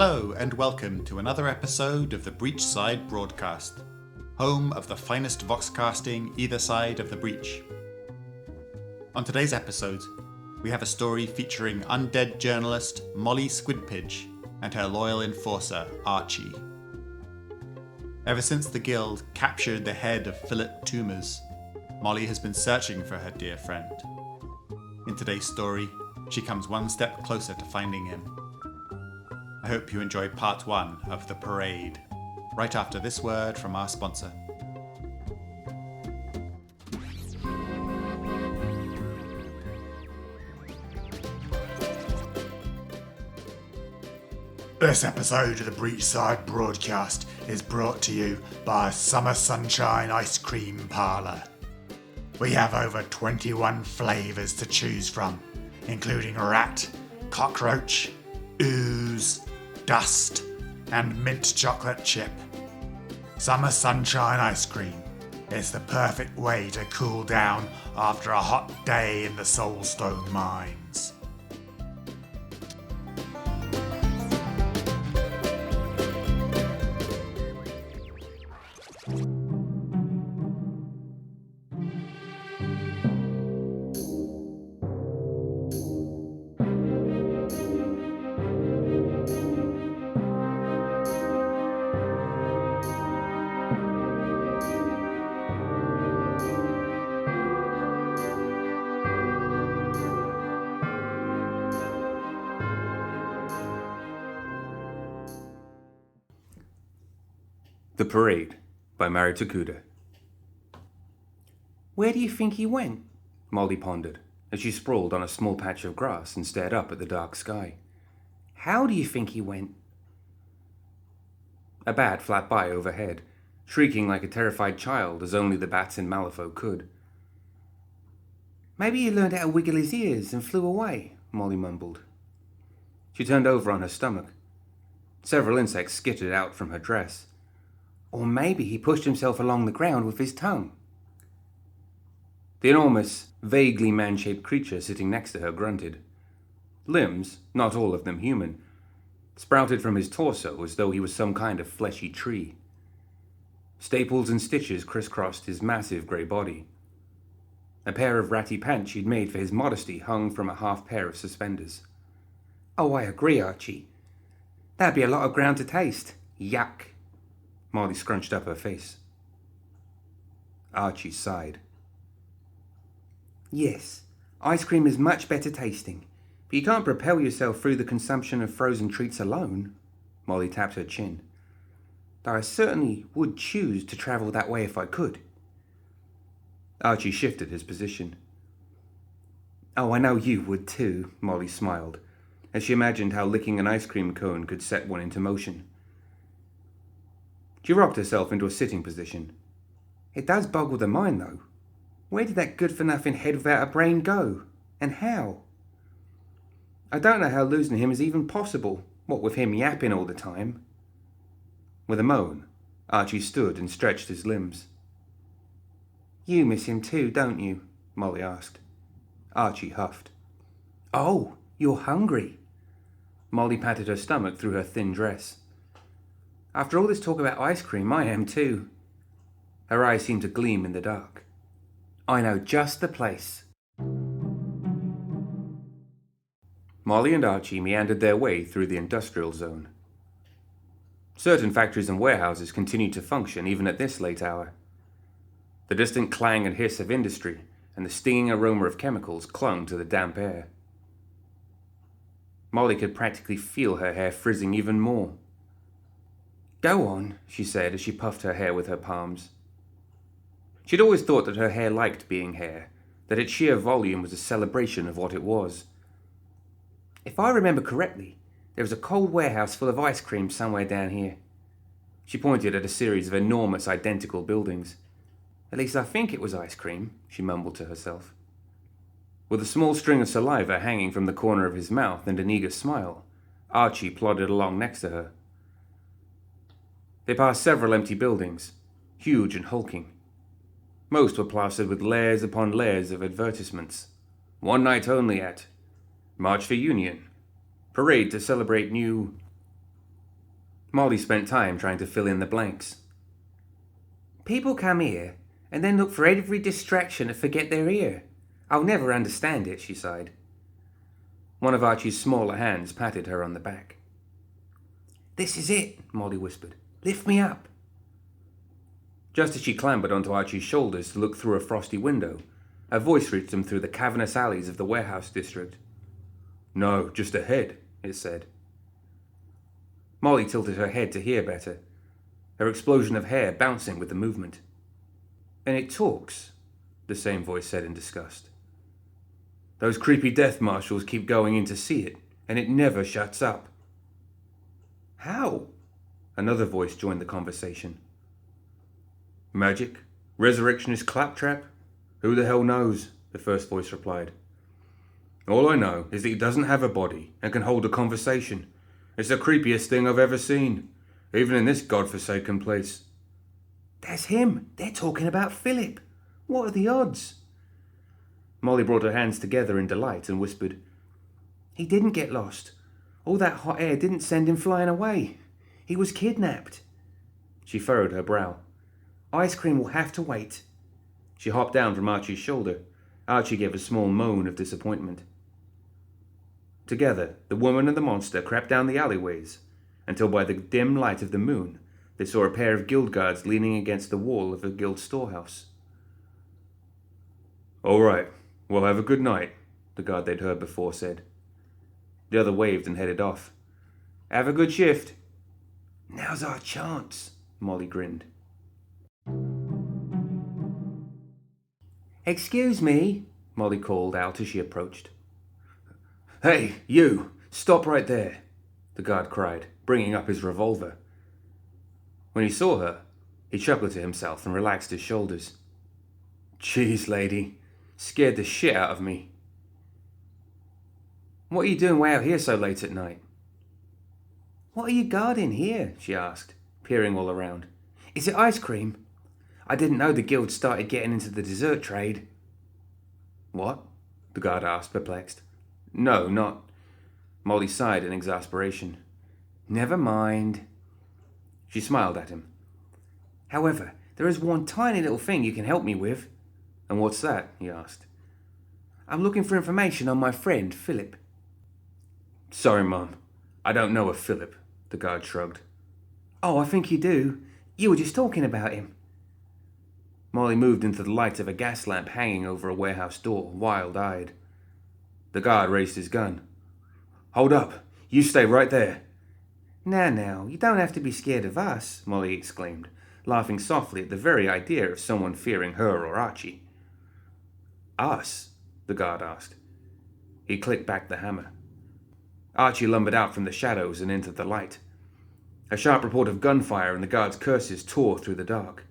Hello and welcome to another episode of the Breachside Broadcast, home of the finest voxcasting either side of the breach. On today's episode, we have a story featuring undead journalist Molly Squidpiddge and her loyal enforcer Archie. Ever since the guild captured the head of Philip Toomers, Molly has been searching for her dear friend. In today's story, she comes one step closer to finding him. I hope you enjoy part one of The Parade, right after this word from our sponsor. This episode of the Breachside Broadcast is brought to you by Summer Sunshine Ice Cream Parlour. We have over 21 flavours to choose from, including rat, cockroach, ooze, dust, and mint chocolate chip. Summer Sunshine Ice Cream is the perfect way to cool down after a hot day in the Soulstone mines. The Parade by Mari Takuda. Where do you think he went? Molly pondered, as she sprawled on a small patch of grass and stared up at the dark sky. How do you think he went? A bat flapped by overhead, shrieking like a terrified child as only the bats in Malifaux could. Maybe he learned how to wiggle his ears and flew away, Molly mumbled. She turned over on her stomach. Several insects skittered out from her dress. Or maybe he pushed himself along the ground with his tongue. The enormous, vaguely man-shaped creature sitting next to her grunted. Limbs, not all of them human, sprouted from his torso as though he was some kind of fleshy tree. Staples and stitches crisscrossed his massive grey body. A pair of ratty pants she'd made for his modesty hung from a half pair of suspenders. Oh, I agree, Archie. That'd be a lot of ground to taste. Yuck. Molly scrunched up her face. Archie sighed. Yes, ice cream is much better tasting, but you can't propel yourself through the consumption of frozen treats alone. Molly tapped her chin. Though I certainly would choose to travel that way if I could. Archie shifted his position. Oh, I know you would too, Molly smiled, as she imagined how licking an ice cream cone could set one into motion. She rocked herself into a sitting position. It does boggle the mind, though. Where did that good-for-nothing head without a brain go? And how? I don't know how losing him is even possible, what with him yapping all the time. With a moan, Archie stood and stretched his limbs. You miss him too, don't you? Molly asked. Archie huffed. Oh, you're hungry. Molly patted her stomach through her thin dress. After all this talk about ice cream, I am too. Her eyes seemed to gleam in the dark. I know just the place. Molly and Archie meandered their way through the industrial zone. Certain factories and warehouses continued to function even at this late hour. The distant clang and hiss of industry and the stinging aroma of chemicals clung to the damp air. Molly could practically feel her hair frizzing even more. Go on, she said as she puffed her hair with her palms. She'd always thought that her hair liked being hair, that its sheer volume was a celebration of what it was. If I remember correctly, there was a cold warehouse full of ice cream somewhere down here. She pointed at a series of enormous identical buildings. At least I think it was ice cream, she mumbled to herself. With a small string of saliva hanging from the corner of his mouth and an eager smile, Archie plodded along next to her. They passed several empty buildings, huge and hulking. Most were plastered with layers upon layers of advertisements. One night only at March for Union. Parade to celebrate new... Molly spent time trying to fill in the blanks. People come here and then look for every distraction to forget they're here. I'll never understand it, she sighed. One of Archie's smaller hands patted her on the back. This is it, Molly whispered. Lift me up. Just as she clambered onto Archie's shoulders to look through a frosty window, a voice reached them through the cavernous alleys of the warehouse district. No, just ahead, it said. Molly tilted her head to hear better, her explosion of hair bouncing with the movement. And it talks, the same voice said in disgust. Those creepy death marshals keep going in to see it, and it never shuts up. How? Another voice joined the conversation. Magic? Resurrectionist claptrap? Who the hell knows? The first voice replied. All I know is that he doesn't have a body and can hold a conversation. It's the creepiest thing I've ever seen, even in this godforsaken place. That's him. They're talking about Philip. What are the odds? Molly brought her hands together in delight and whispered, He didn't get lost. All that hot air didn't send him flying away. He was kidnapped. She furrowed her brow. Ice cream will have to wait. She hopped down from Archie's shoulder. Archie gave a small moan of disappointment. Together, the woman and the monster crept down the alleyways, until by the dim light of the moon, they saw a pair of guild guards leaning against the wall of a guild storehouse. All right, well, have a good night, the guard they'd heard before said. The other waved and headed off. Have a good shift. Now's our chance, Molly grinned. Excuse me, Molly called out as she approached. Hey, you! Stop right there, the guard cried, bringing up his revolver. When he saw her, he chuckled to himself and relaxed his shoulders. Jeez, lady, scared the shit out of me. What are you doing way out here so late at night? What are you guarding here? She asked, peering all around. Is it ice cream? I didn't know the guild started getting into the dessert trade. What? The guard asked, perplexed. No, not. Molly sighed in exasperation. Never mind. She smiled at him. However, there is one tiny little thing you can help me with. And what's that? He asked. I'm looking for information on my friend, Philip. Sorry, Mum. I don't know a Philip, the guard shrugged. Oh, I think you do. You were just talking about him. Molly moved into the light of a gas lamp hanging over a warehouse door, wild-eyed. The guard raised his gun. Hold up. You stay right there. Now, you don't have to be scared of us, Molly exclaimed, laughing softly at the very idea of someone fearing her or Archie. Us? The guard asked. He clicked back the hammer. Archie lumbered out from the shadows and into the light. A sharp report of gunfire and the guard's curses tore through the dark.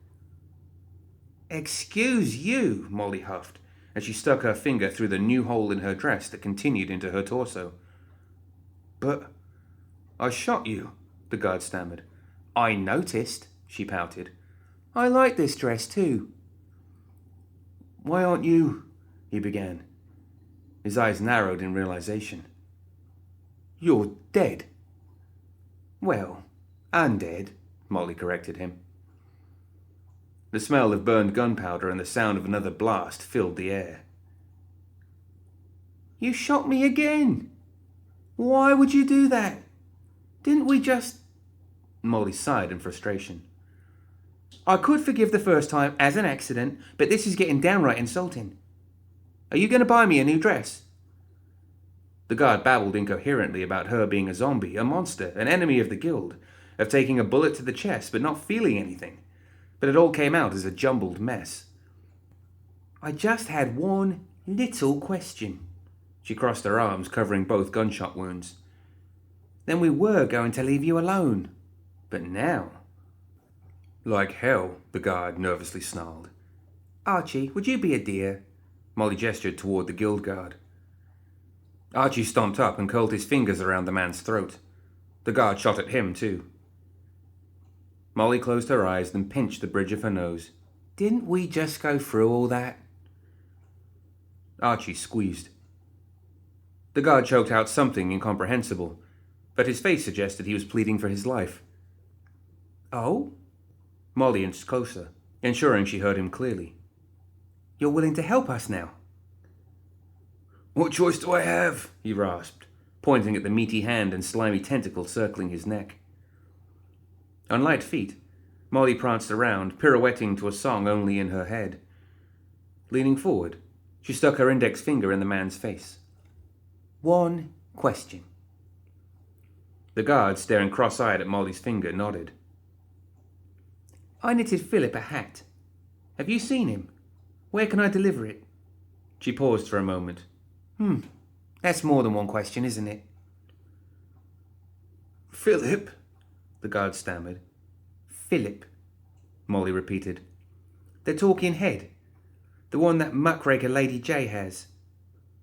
Excuse you, Molly huffed, as she stuck her finger through the new hole in her dress that continued into her torso. But I shot you, the guard stammered. I noticed, she pouted. I like this dress too. Why aren't you? He began. His eyes narrowed in realization. You're dead. Well, undead, Molly corrected him. The smell of burned gunpowder and the sound of another blast filled the air. You shot me again! Why would you do that? Didn't we just... Molly sighed in frustration. I could forgive the first time as an accident, but this is getting downright insulting. Are you going to buy me a new dress? The guard babbled incoherently about her being a zombie, a monster, an enemy of the guild, of taking a bullet to the chest but not feeling anything. But it all came out as a jumbled mess. I just had one little question. She crossed her arms, covering both gunshot wounds. Then we were going to leave you alone. But now... Like hell, the guard nervously snarled. Archie, would you be a dear? Molly gestured toward the guild guard. Archie stomped up and curled his fingers around the man's throat. The guard shot at him, too. Molly closed her eyes and pinched the bridge of her nose. Didn't we just go through all that? Archie squeezed. The guard choked out something incomprehensible, but his face suggested he was pleading for his life. Oh? Molly inched closer, ensuring she heard him clearly. You're willing to help us now? What choice do I have? He rasped, pointing at the meaty hand and slimy tentacle circling his neck. On light feet, Molly pranced around, pirouetting to a song only in her head. Leaning forward, she stuck her index finger in the man's face. One question. The guard, staring cross-eyed at Molly's finger, nodded. I knitted Philip a hat. Have you seen him? Where can I deliver it? She paused for a moment. That's more than one question, isn't it? Philip? The guard stammered. Philip, Molly repeated. The talking head. The one that muckraker Lady J has.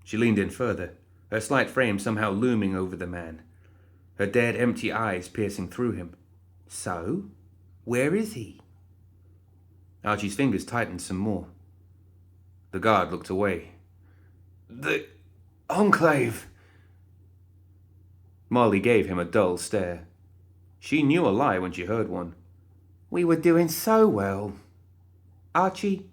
She leaned in further, her slight frame somehow looming over the man, her dead, empty eyes piercing through him. So, where is he? Archie's fingers tightened some more. The guard looked away. The Enclave. Molly gave him a dull stare. She knew a lie when she heard one. We were doing so well. Archie?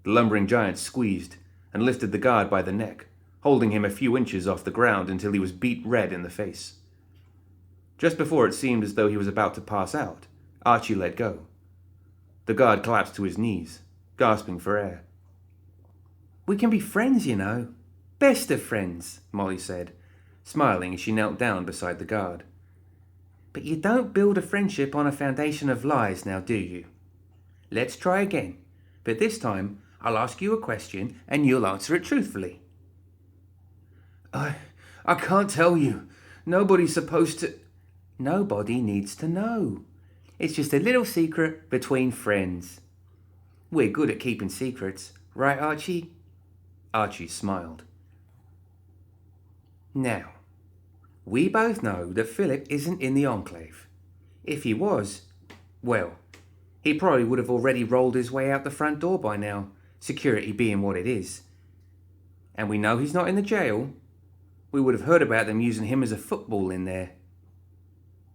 The lumbering giant squeezed and lifted the guard by the neck, holding him a few inches off the ground until he was beet red in the face. Just before it seemed as though he was about to pass out, Archie let go. The guard collapsed to his knees, gasping for air. We can be friends, you know. Best of friends, Molly said, smiling as she knelt down beside the guard. But you don't build a friendship on a foundation of lies now, do you? Let's try again, but this time I'll ask you a question and you'll answer it truthfully. I can't tell you. Nobody's supposed to... Nobody needs to know. It's just a little secret between friends. We're good at keeping secrets, right, Archie? Archie smiled. Now, we both know that Philip isn't in the Enclave. If he was, well, he probably would have already rolled his way out the front door by now, security being what it is. And we know he's not in the jail. We would have heard about them using him as a football in there.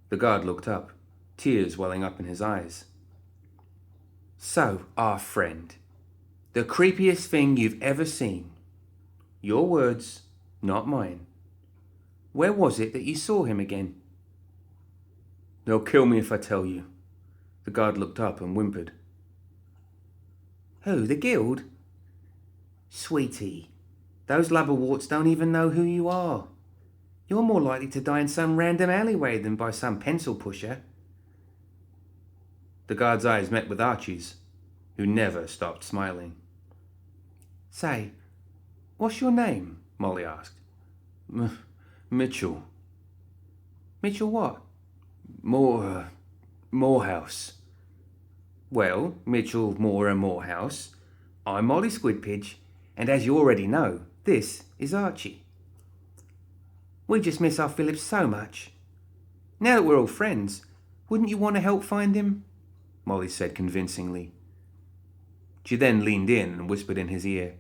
The guard looked up, tears welling up in his eyes. So, our friend, the creepiest thing you've ever seen. Your words, not mine. Where was it that you saw him again? They'll kill me if I tell you. The guard looked up and whimpered. Who, the guild? Sweetie, those lubberworts don't even know who you are. You're more likely to die in some random alleyway than by some pencil pusher. The guard's eyes met with Archie's, who never stopped smiling. Say, what's your name? Molly asked. Mitchell. Mitchell what? Morehouse. Well, Mitchell, Moore and Morehouse. I'm Molly Squidpiddge, and as you already know, this is Archie. We just miss our Philip so much. Now that we're all friends, wouldn't you want to help find him? Molly said convincingly. She then leaned in and whispered in his ear,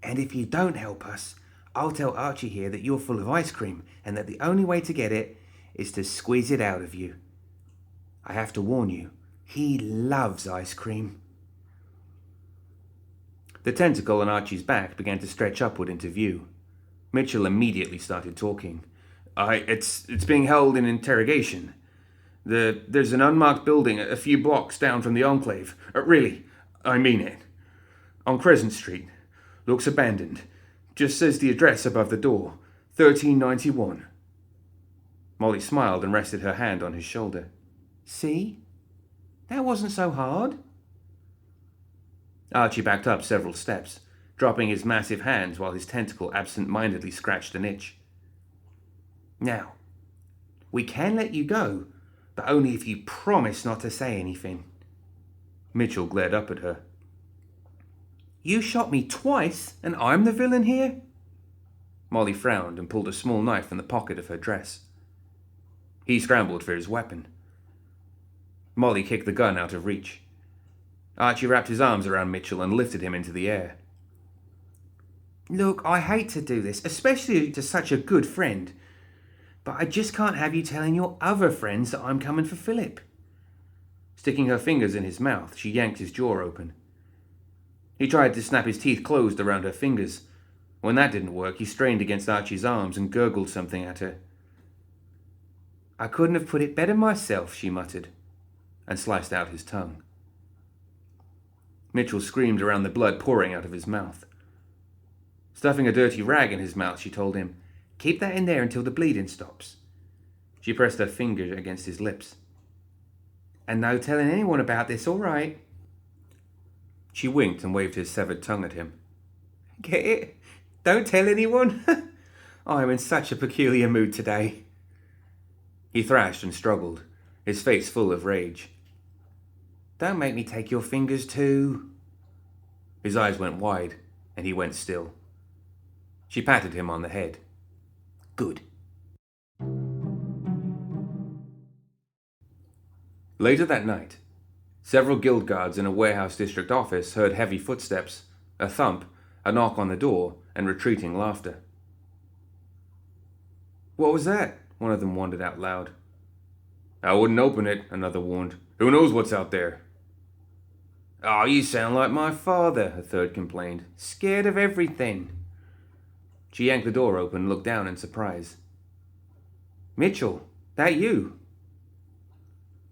And if you don't help us, I'll tell Archie here that you're full of ice cream and that the only way to get it is to squeeze it out of you. I have to warn you, he loves ice cream. The tentacle on Archie's back began to stretch upward into view. Mitchell immediately started talking. It's being held in interrogation. There's an unmarked building a few blocks down from the Enclave. Really, I mean it. On Crescent Street. Looks abandoned. Just says the address above the door. 1391. Molly smiled and rested her hand on his shoulder. See? That wasn't so hard. Archie backed up several steps, dropping his massive hands while his tentacle absent-mindedly scratched an itch. Now, we can let you go, but only if you promise not to say anything. Mitchell glared up at her. You shot me twice, and I'm the villain here? Molly frowned and pulled a small knife from the pocket of her dress. He scrambled for his weapon. Molly kicked the gun out of reach. Archie wrapped his arms around Mitchell and lifted him into the air. Look, I hate to do this, especially to such a good friend, but I just can't have you telling your other friends that I'm coming for Philip. Sticking her fingers in his mouth, she yanked his jaw open. He tried to snap his teeth closed around her fingers. When that didn't work, he strained against Archie's arms and gurgled something at her. "I couldn't have put it better myself," she muttered, and sliced out his tongue. Mitchell screamed around the blood pouring out of his mouth. Stuffing a dirty rag in his mouth, she told him, "Keep that in there until the bleeding stops." She pressed her finger against his lips. "And no telling anyone about this, all right?" She winked and waved his severed tongue at him. "Get it? Don't tell anyone? I am in such a peculiar mood today." He thrashed and struggled, his face full of rage. "Don't make me take your fingers too." His eyes went wide, and he went still. She patted him on the head. "Good." Later that night, several guild guards in a warehouse district office heard heavy footsteps, a thump, a knock on the door, and retreating laughter. "What was that?" one of them wondered out loud. "I wouldn't open it," another warned. "Who knows what's out there?" "Oh, you sound like my father," a third complained. "Scared of everything." She yanked the door open and looked down in surprise. "Mitchell, that you?"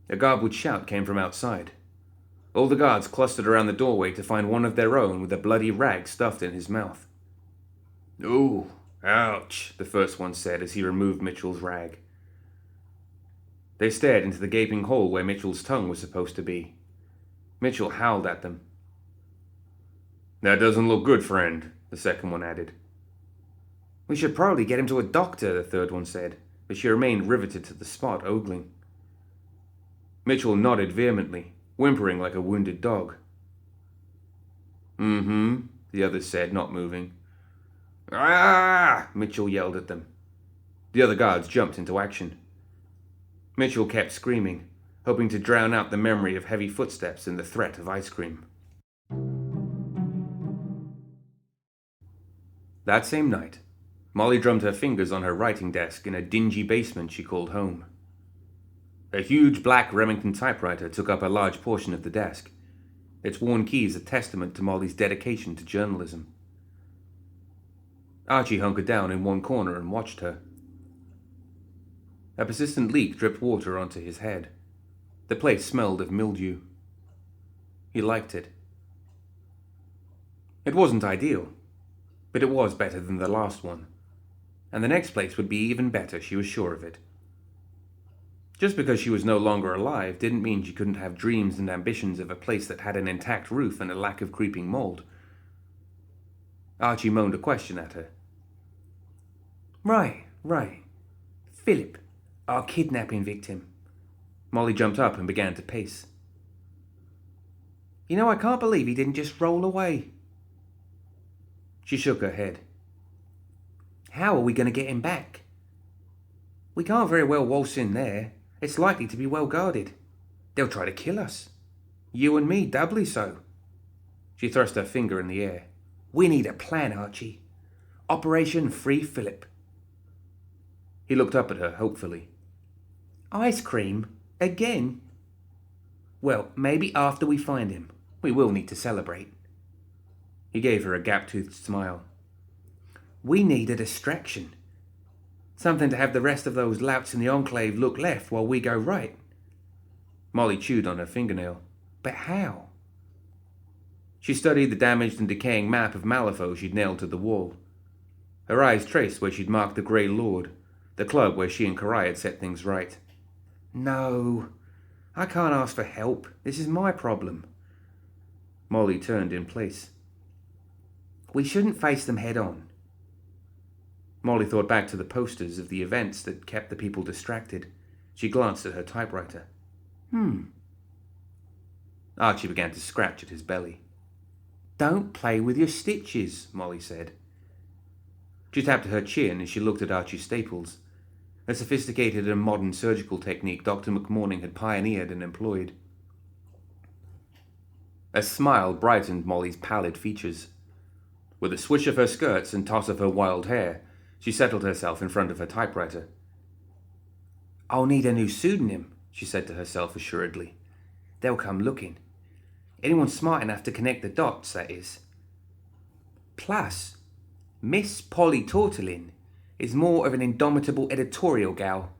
A garbled shout came from outside. All the guards clustered around the doorway to find one of their own with a bloody rag stuffed in his mouth. "Ooh, ouch," the first one said as he removed Mitchell's rag. They stared into the gaping hole where Mitchell's tongue was supposed to be. Mitchell howled at them. "That doesn't look good, friend," the second one added. "We should probably get him to a doctor," the third one said, but she remained riveted to the spot, ogling. Mitchell nodded vehemently, whimpering like a wounded dog. "Mm-hmm," the others said, not moving. "Ah!" Mitchell yelled at them. The other guards jumped into action. Mitchell kept screaming, hoping to drown out the memory of heavy footsteps and the threat of ice cream. That same night, Molly drummed her fingers on her writing desk in a dingy basement she called home. A huge black Remington typewriter took up a large portion of the desk, its worn keys a testament to Molly's dedication to journalism. Archie hunkered down in one corner and watched her. A persistent leak dripped water onto his head. The place smelled of mildew. He liked it. It wasn't ideal, but it was better than the last one, and the next place would be even better, she was sure of it. Just because she was no longer alive didn't mean she couldn't have dreams and ambitions of a place that had an intact roof and a lack of creeping mold. Archie moaned a question at her. Right. Philip, our kidnapping victim." Molly jumped up and began to pace. "You know, I can't believe he didn't just roll away." She shook her head. "How are we going to get him back?" "We can't very well waltz in there. It's likely to be well guarded. They'll try to kill us. You and me doubly so." She thrust her finger in the air. "We need a plan, Archie. Operation Free Philip." He looked up at her hopefully. "Ice cream? Again?" "Well, maybe after we find him. We will need to celebrate." He gave her a gap-toothed smile. "We need a distraction. Something to have the rest of those louts in the Enclave look left while we go right." Molly chewed on her fingernail. "But how?" She studied the damaged and decaying map of Malifaux she'd nailed to the wall. Her eyes traced where she'd marked the Grey Lord, the club where she and Karai had set things right. "No, I can't ask for help. This is my problem." Molly turned in place. "We shouldn't face them head on." Molly thought back to the posters of the events that kept the people distracted. She glanced at her typewriter. Archie began to scratch at his belly. "Don't play with your stitches," Molly said. She tapped her chin as she looked at Archie's staples, a sophisticated and modern surgical technique Dr. McMorning had pioneered and employed. A smile brightened Molly's pallid features. With a swish of her skirts and toss of her wild hair, she settled herself in front of her typewriter. "I'll need a new pseudonym," she said to herself assuredly. They'll come looking. Anyone smart enough to connect the dots, that is. Plus, Miss Polly Tortellin is more of an indomitable editorial gal.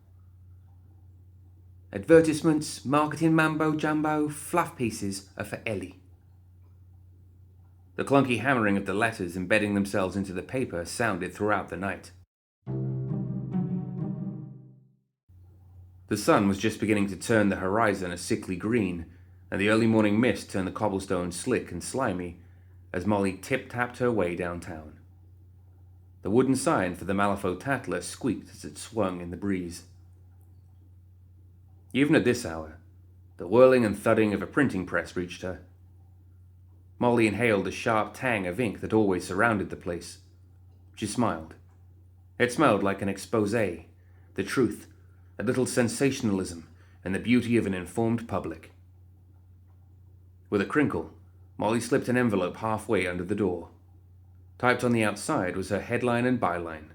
Advertisements, marketing mumbo-jumbo, fluff pieces are for Ellie. The clunky hammering of the letters embedding themselves into the paper sounded throughout the night. The sun was just beginning to turn the horizon a sickly green, and the early morning mist turned the cobblestones slick and slimy as Molly tip-tapped her way downtown. The wooden sign for the Malifaux Tatler squeaked as it swung in the breeze. Even at this hour, the whirling and thudding of a printing press reached her. Molly inhaled the sharp tang of ink that always surrounded the place. She smiled. It smelled like an exposé, the truth, a little sensationalism, and the beauty of an informed public. With a crinkle, Molly slipped an envelope halfway under the door. Typed on the outside was her headline and byline.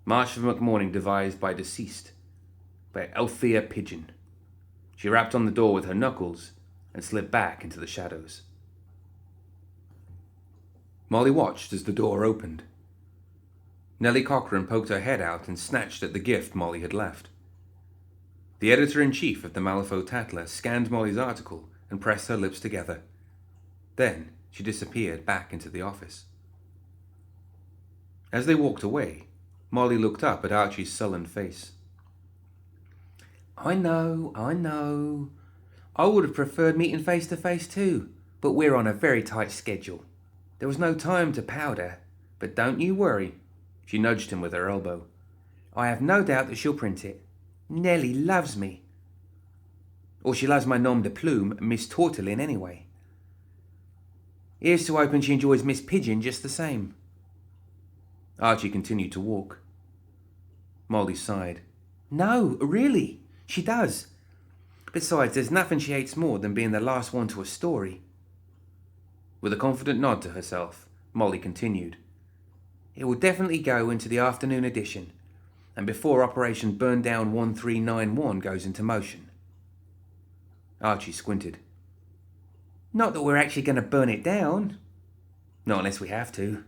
March of McMorning devised by deceased, by Althea Pigeon. She rapped on the door with her knuckles and slipped back into the shadows. Molly watched as the door opened. Nellie Cochran poked her head out and snatched at the gift Molly had left. The editor-in-chief of the Malifaux Tatler scanned Molly's article and pressed her lips together. Then she disappeared back into the office. As they walked away, Molly looked up at Archie's sullen face. I know. I would have preferred meeting face to face too, but we're on a very tight schedule. There was no time to powder, but don't you worry. She nudged him with her elbow. I have no doubt that she'll print it. Nellie loves me. Or she loves my nom de plume, Miss Tortellin, anyway. Here's to hoping she enjoys Miss Pigeon just the same. Archie continued to walk. Molly sighed. No, really, she does. Besides, there's nothing she hates more than being the last one to a story. With a confident nod to herself, Molly continued. It will definitely go into the afternoon edition, and before Operation Burn Down 1391 goes into motion. Archie squinted. Not that we're actually going to burn it down. Not unless we have to.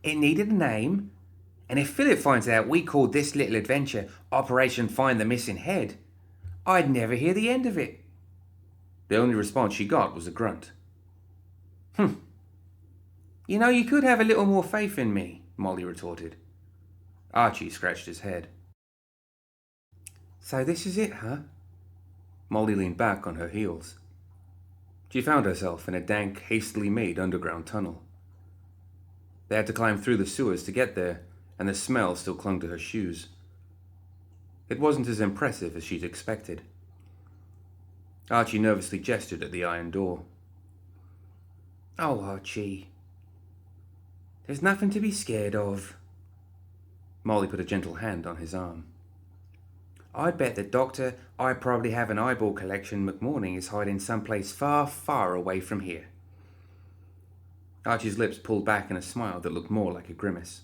It needed a name, and if Philip finds out we called this little adventure Operation Find the Missing Head, I'd never hear the end of it. The only response she got was a grunt. You know, you could have a little more faith in me, Molly retorted. Archie scratched his head. So this is it, huh? Molly leaned back on her heels. She found herself in a dank, hastily made underground tunnel. They had to climb through the sewers to get there, and the smell still clung to her shoes. It wasn't as impressive as she'd expected. Archie nervously gestured at the iron door. Oh, Archie. There's nothing to be scared of. Molly put a gentle hand on his arm. I'd bet the doctor I probably have an eyeball collection McMorning is hiding someplace far, far away from here. Archie's lips pulled back in a smile that looked more like a grimace.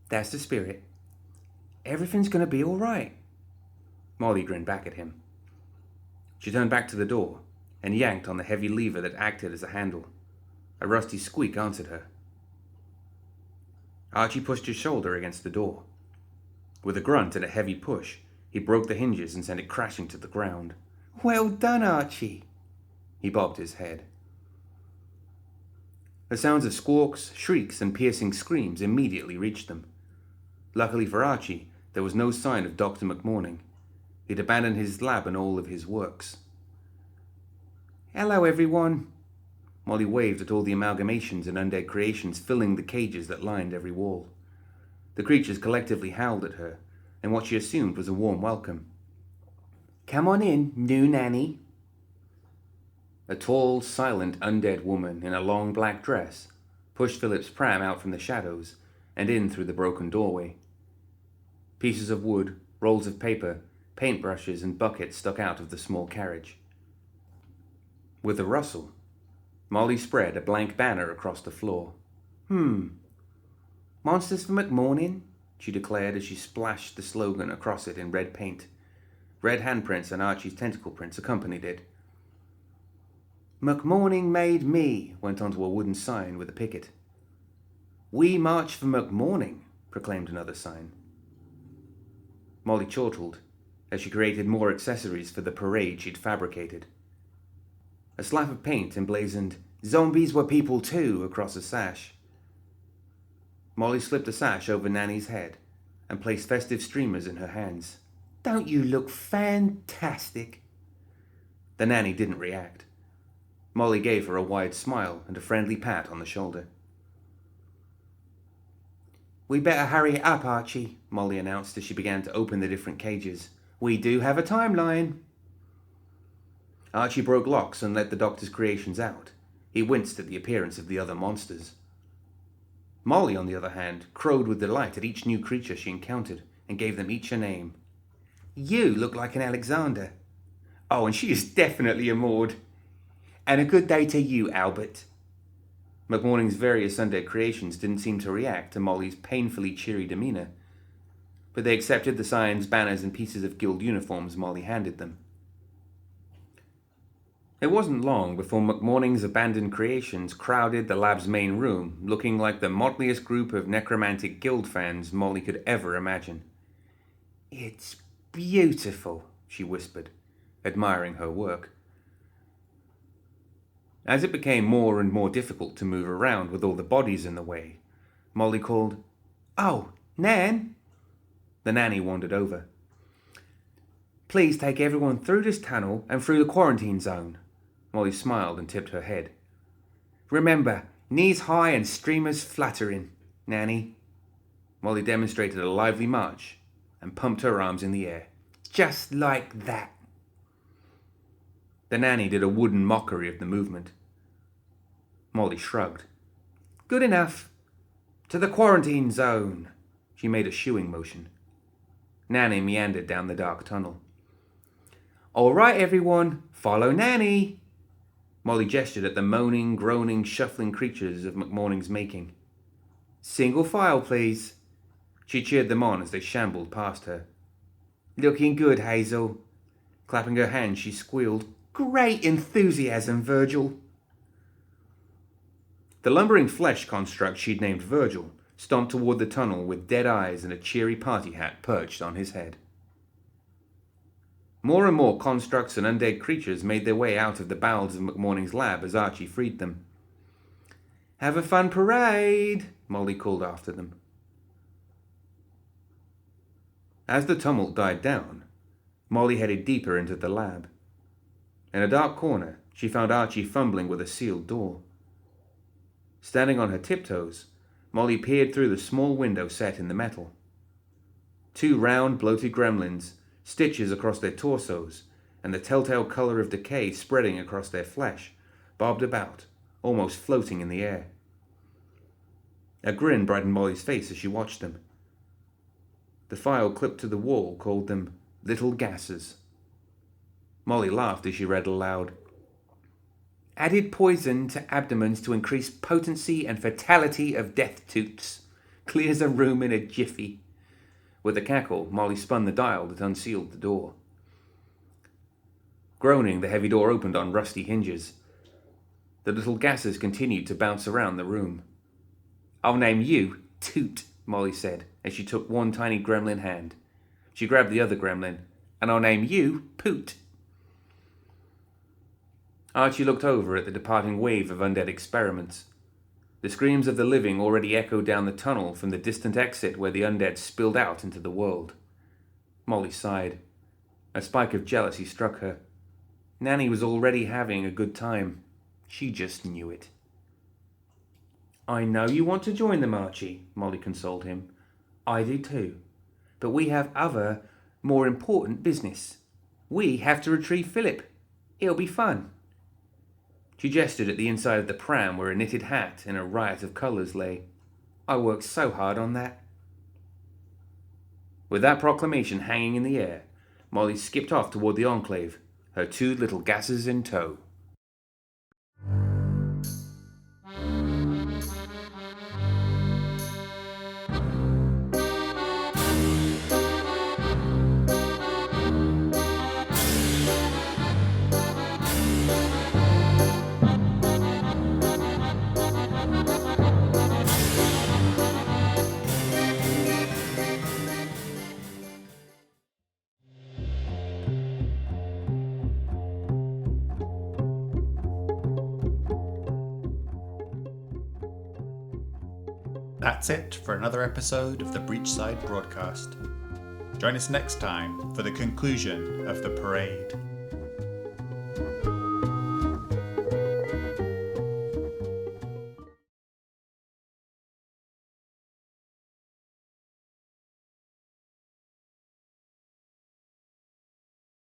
That's the spirit. Everything's going to be all right. Molly grinned back at him. She turned back to the door and yanked on the heavy lever that acted as a handle. A rusty squeak answered her. Archie pushed his shoulder against the door. With a grunt and a heavy push, he broke the hinges and sent it crashing to the ground. Well done, Archie. He bobbed his head. The sounds of squawks, shrieks, and piercing screams immediately reached them. Luckily for Archie, there was no sign of Dr. McMorning. He'd abandoned his lab and all of his works. Hello, everyone. Molly waved at all the amalgamations and undead creations filling the cages that lined every wall. The creatures collectively howled at her, and what she assumed was a warm welcome. Come on in, new nanny. A tall, silent, undead woman in a long black dress pushed Philip's pram out from the shadows and in through the broken doorway. Pieces of wood, rolls of paper, paintbrushes, and buckets stuck out of the small carriage. With a rustle, Molly spread a blank banner across the floor. Monsters for McMorning, she declared as she splashed the slogan across it in red paint. Red handprints and Archie's tentacle prints accompanied it, McMorning made me, went onto a wooden sign with a picket. We march for McMorning, proclaimed another sign. Molly chortled as she created more accessories for the parade she'd fabricated. A slap of paint emblazoned, "Zombies were people too," across a sash. Molly slipped a sash over Nanny's head and placed festive streamers in her hands. "Don't you look fantastic?" The nanny didn't react. Molly gave her a wide smile and a friendly pat on the shoulder. "We better hurry it up, Archie," Molly announced as she began to open the different cages. "We do have a timeline." Archie broke locks and let the doctor's creations out. He winced at the appearance of the other monsters. Molly, on the other hand, crowed with delight at each new creature she encountered and gave them each a name. "You look like an Alexander." "Oh, and she is definitely a Maud." "And a good day to you, Albert." McMorning's various undead creations didn't seem to react to Molly's painfully cheery demeanour, but they accepted the signs, banners, and pieces of guild uniforms Molly handed them. It wasn't long before McMorning's abandoned creations crowded the lab's main room, looking like the motliest group of necromantic guild fans Molly could ever imagine. "It's beautiful," she whispered, admiring her work. As it became more and more difficult to move around with all the bodies in the way, Molly called, "Oh, Nan!" The nanny wandered over. "Please take everyone through this tunnel and through the quarantine zone." Molly smiled and tipped her head. "Remember, knees high and streamers fluttering, Nanny." Molly demonstrated a lively march and pumped her arms in the air. "Just like that." The nanny did a wooden mockery of the movement. Molly shrugged. "Good enough. To the quarantine zone." She made a shooing motion. Nanny meandered down the dark tunnel. "All right, everyone, follow Nanny." Molly gestured at the moaning, groaning, shuffling creatures of McMorning's making. "Single file, please." She cheered them on as they shambled past her. "Looking good, Hazel." Clapping her hands, she squealed, "Great enthusiasm, Virgil." The lumbering flesh construct she'd named Virgil stomped toward the tunnel with dead eyes and a cheery party hat perched on his head. More and more constructs and undead creatures made their way out of the bowels of McMorning's lab as Archie freed them. "Have a fun parade," Molly called after them. As the tumult died down, Molly headed deeper into the lab. In a dark corner, she found Archie fumbling with a sealed door. Standing on her tiptoes, Molly peered through the small window set in the metal. Two round, bloated gremlins, stitches across their torsos, and the telltale colour of decay spreading across their flesh, bobbed about, almost floating in the air. A grin brightened Molly's face as she watched them. The file clipped to the wall called them little gases. Molly laughed as she read aloud. "Added poison to abdomens to increase potency and fatality of death toots. Clears a room in a jiffy." With a cackle, Molly spun the dial that unsealed the door. Groaning, the heavy door opened on rusty hinges. The little gases continued to bounce around the room. "I'll name you Toot," Molly said, as she took one tiny gremlin hand. She grabbed the other gremlin. "And I'll name you Poot." Archie looked over at the departing wave of undead experiments. The screams of the living already echoed down the tunnel from the distant exit where the undead spilled out into the world. Molly sighed. A spike of jealousy struck her. Nanny was already having a good time. She just knew it. "I know you want to join them, Archie," Molly consoled him. "I do too. But we have other, more important business. We have to retrieve Philip. It'll be fun." She gestured at the inside of the pram where a knitted hat in a riot of colours lay. "I worked so hard on that." With that proclamation hanging in the air, Molly skipped off toward the enclave, her two little gases in tow. That's it for another episode of the Breachside Broadcast. Join us next time for the conclusion of the parade.